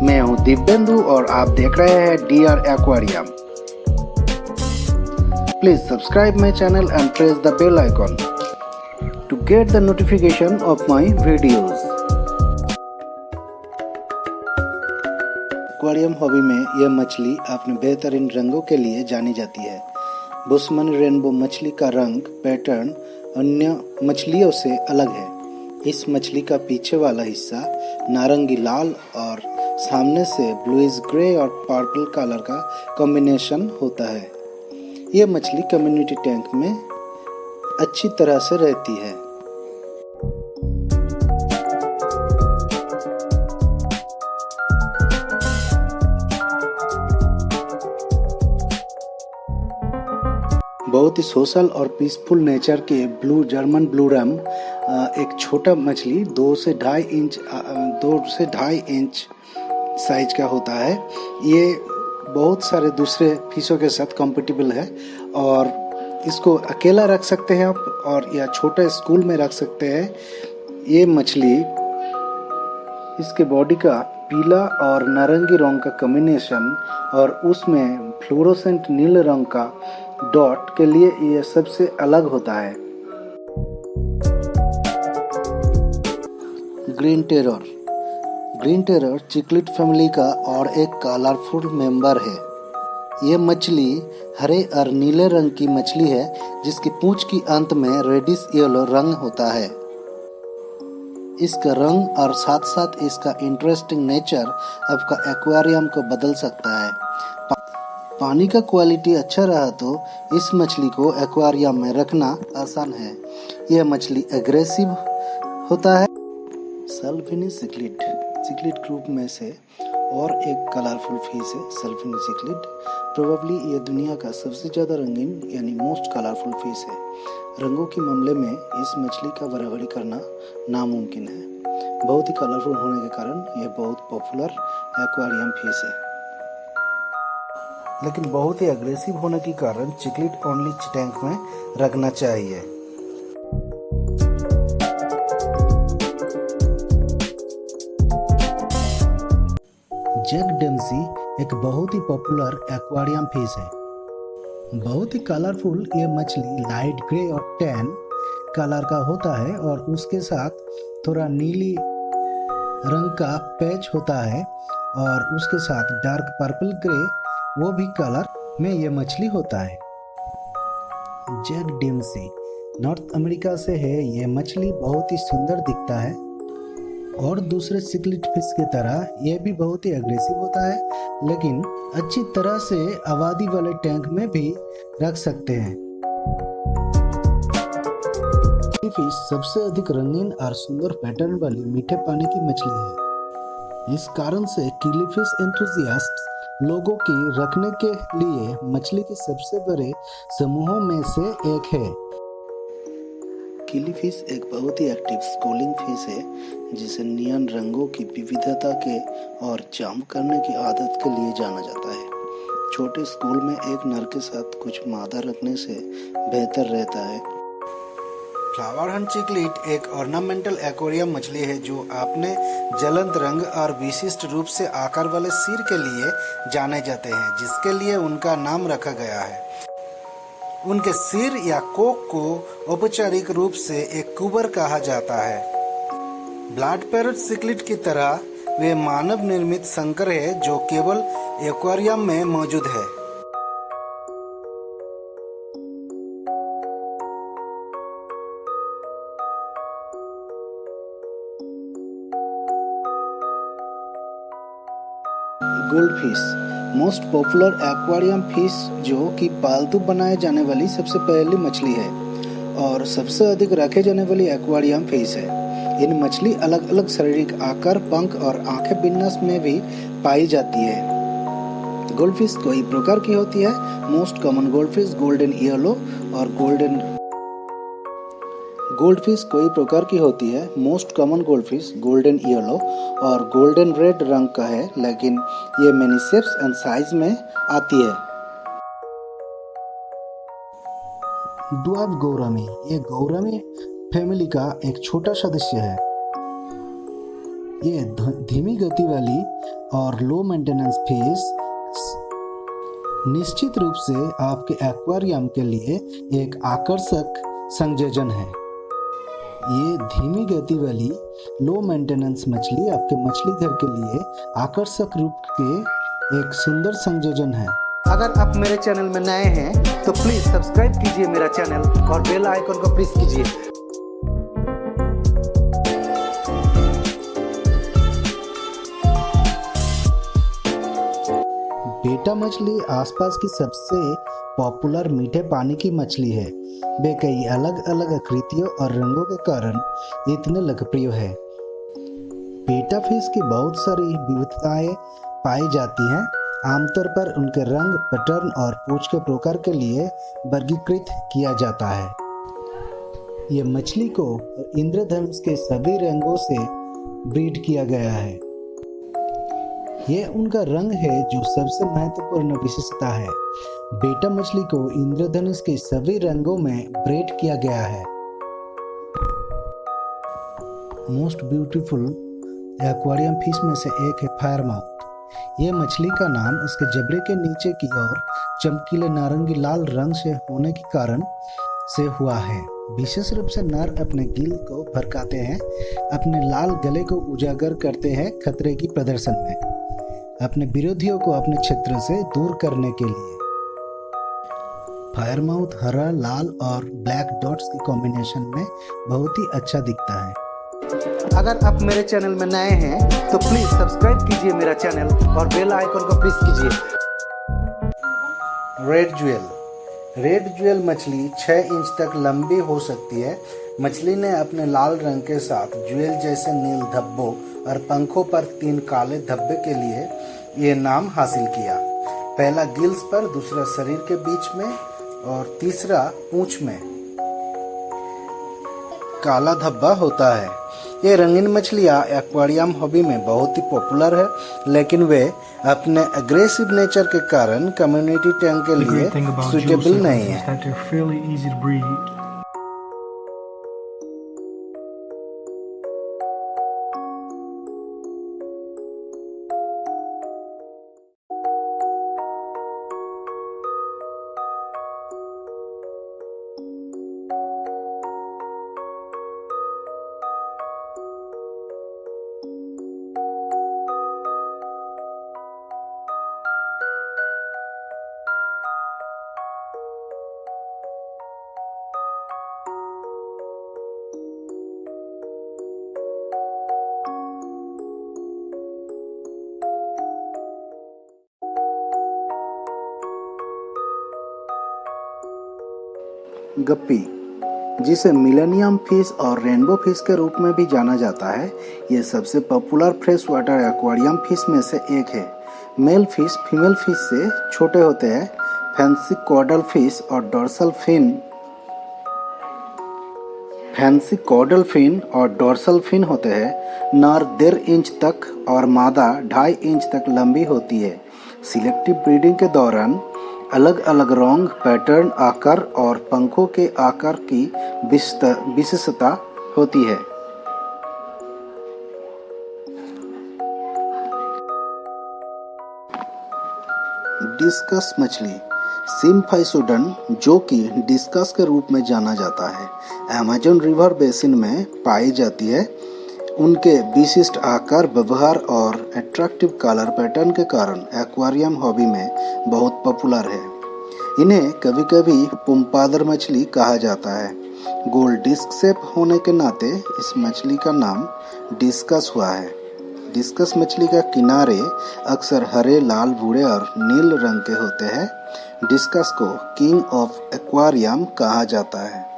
मैं हूं दिव्येंदु और आप देख रहे हैं DR aquarium. Please subscribe my channel and press the bell icon to get the notification of my videos. Aquarium hobby में यह मछली अपने बेहतरीन रंगों के लिए जानी जाती है। बुशमन रेनबो मछली का रंग पैटर्न अन्य मछलियों से अलग है। इस मछली का पीछे वाला हिस्सा नारंगी लाल और सामने से ब्लूइश ग्रे और पर्पल कलर का कॉम्बिनेशन होता है। यह मछली कम्युनिटी टैंक में अच्छी तरह से रहती है। बहुत ही सोशल और पीसफुल नेचर के जर्मन ब्लू रैम एक छोटा मछली 2 से ढाई इंच साइज का होता है। ये बहुत सारे दूसरे फिशों के साथ कंपेटिबल है और इसको अकेला रख सकते हैं आप और या छोटे स्कूल में रख सकते हैं। ये मछली इसके बॉडी का पीला और नारंगी रंग का कॉम्बिनेशन और उसमें फ्लोरोसेंट नीले रंग का डॉट के लिए ये सबसे अलग होता है। ग्रीन टेरर चिक्लिड फैमिली का और एक कलरफुल मेंबर है। ये मछली हरे और नीले रंग की मछली है जिसकी पूंछ की अंत में रेडिश येलो रंग होता है। इसका रंग और साथ साथ इसका इंटरेस्टिंग नेचर आपका एक्वेरियम को बदल सकता है। पानी का क्वालिटी अच्छा रहा तो इस मछली को एक्वेरियम में रखना आसान है। यह मछली एग्रेसिव होता है। सल्फिनी सिक्लिड ग्रुप में से और एक कलरफुल फिश है सल्फिनी सिक्लिड। प्रोबेबली ये दुनिया का सबसे ज़्यादा रंगीन यानी मोस्ट कलरफुल फिश है। रंगों के मामले में इस मछली का बराबरी करना नामुमकिन है। बहुत ही कलरफुल होने के कारण यह बहुत पॉपुलर एक्वेरियम फिश है, लेकिन बहुत ही अग्रेसिव होने के कारण चिक्लिड ओनली टैंक में रखना चाहिए। जैक डेम्सी एक बहुत ही पॉपुलर एक्वेरियम फिश है। बहुत ही कलरफुल ये मछली लाइट ग्रे और टैन कलर का होता है और उसके साथ थोड़ा नीली रंग का पैच होता है और उसके साथ डार्क पर्पल ग्रे वो भी कलर में ये मछली होता है। जैक डेम्सी नॉर्थ अमेरिका से है। ये मछली बहुत ही सुंदर दिखता है और दूसरे सिक्लिड फिश की तरह ये भी बहुत ही एग्रेसिव होता है, लेकिन अच्छी तरह से आबादी वाले टैंक में भी रख सकते हैं। ये फिश सबसे अधिक रंगीन और सुंदर पैटर्न वाली मीठे पानी की मछली है। इस कारण से किलीफिश एंथुसियास्ट्स लोगों की रखने के लिए मछली के सबसे बड़े समूहों में से एक है। किलीफिश एक बहुत ही एक्टिव स्कूलिंग फिश है जिसे नियन रंगों की विविधता के और जंप करने की आदत के लिए जाना जाता है। छोटे स्कूल में एक नर के साथ कुछ मादा रखने से बेहतर रहता है। फ्लावर हंट चिक्लिड एक ऑर्नामेंटल एक्वेरियम मछली है जो अपने ज्वलंत रंग और विशिष्ट रूप से आकार वाले सिर के लिए जाने जाते हैं, जिसके लिए उनका नाम रखा गया है। उनके सिर या कोक को औपचारिक रूप से एक कुबर कहा जाता है। ब्लड पैरट सिक्लिड की तरह वे मानव निर्मित संकर है जो केवल एक्वेरियम में मौजूद है। Goldfish most popular aquarium fish जो कि पालतू बनाए जाने वाली सबसे पहली मछली है और सबसे अधिक रखे जाने वाली एक्वेरियम फिश है। इन मछली अलग अलग शारीरिक आकार, पंख और आंखें विन्यास में भी पाई जाती है। गोल्डफिश कई प्रकार की होती है। Most common goldfish golden yellow और गोल्डफिश कई प्रकार की होती है। Most common goldfish golden yellow और गोल्डन रेड रंग का है, लेकिन ये मेनी शेप्स एंड साइज में आती है। ड्वार्फ गौरामी ये गौरामी फैमिली का एक छोटा सदस्य है। ये धीमी गति वाली और लो मेंटेनेंस फिश निश्चित रूप से आपके एक्वेरियम के लिए एक आकर्षक संयोजन है। ये धीमी गति वाली लो मेंटेनेंस मछली आपके मछली घर के लिए आकर्षक रूप के एक सुंदर संयोजन है। अगर आप मेरे चैनल में नए हैं तो प्लीज सब्सक्राइब कीजिए मेरा चैनल और बेल आइकन को प्रेस कीजिए। बेटा मछली आसपास की सबसे पॉपुलर मीठे पानी की मछली है। वे कई अलग अलग आकृतियों और रंगों के कारण इतने लोकप्रिय है। बेटा फिश की बहुत सारी विविधताएं पाई जाती हैं। आमतौर पर उनके रंग, पैटर्न और पूंछ के प्रकार के लिए वर्गीकृत किया जाता है। ये मछली को इंद्रधनुष के सभी रंगों से ब्रीड किया गया है। ये उनका रंग है जो सबसे महत्वपूर्ण विशेषता है। बेटा मछली को इंद्रधनुष के सभी रंगों में ब्रीड किया गया है। मोस्ट ब्यूटीफुल एक्वेरियम फिश में से एक है फायरमाउथ। ये मछली का नाम इसके जबड़े के नीचे की ओर चमकीले नारंगी लाल रंग से होने के कारण से हुआ है। विशेष रूप से नर अपने गिल को भड़काते हैं, अपने लाल गले को उजागर करते हैं खतरे की प्रदर्शन में, अपने विरोधियों को अपने क्षेत्र से दूर करने के लिए। फायरमाउथ हरा, लाल और ब्लैक डॉट्स की कॉम्बिनेशन में बहुत ही अच्छा दिखता है। अगर आप मेरे चैनल में नए हैं तो प्लीज सब्सक्राइब कीजिए मेरा चैनल और बेल आइकन को प्रेस कीजिए। रेड ज्वेल मछली 6 इंच तक लंबी हो सकती है। मछली ने अपने लाल रंग के साथ ज्वेल जैसे नील धब्बों और पंखों पर 3 काले धब्बे के लिए ये नाम हासिल किया। पहला गिल्स पर, दूसरा शरीर के बीच में और तीसरा पूंछ में काला धब्बा होता है। ये रंगीन मछलियाँ एक्वेरियम हॉबी में बहुत ही पॉपुलर है, लेकिन वे अपने एग्रेसिव नेचर के कारण कम्युनिटी टैंक के लिए सूटेबल नहीं है। गप्पी, जिसे मिलेनियम फिश और रेनबो फिश के रूप में भी जाना जाता है, ये सबसे popular fresh water aquarium fish में से एक है। मेल फिश फीमेल फिश से छोटे होते हैं। फैंसी कॉर्डल फिश और डॉर्सल फिन होते हैं। नर 1.5 इंच तक और मादा 2.5 इंच तक लंबी होती है। सिलेक्टिव ब्रीडिंग के दौरान अलग अलग रंग, पैटर्न, आकार और पंखों के आकार की विशेषता होती है। डिस्कस मछली सिम्फाइसोडन, जो कि डिस्कस के रूप में जाना जाता है, अमेज़न रिवर बेसिन में पाई जाती है। उनके विशिष्ट आकार, व्यवहार और अट्रैक्टिव कलर पैटर्न के कारण एक्वेरियम हॉबी में बहुत पॉपुलर है। इन्हें कभी कभी पुम्पादर मछली कहा जाता है। गोल डिस्क शेप होने के नाते इस मछली का नाम डिस्कस हुआ है। डिस्कस मछली का किनारे अक्सर हरे, लाल, भूरे और नील रंग के होते हैं। डिस्कस को किंग ऑफ एक्वेरियम कहा जाता है।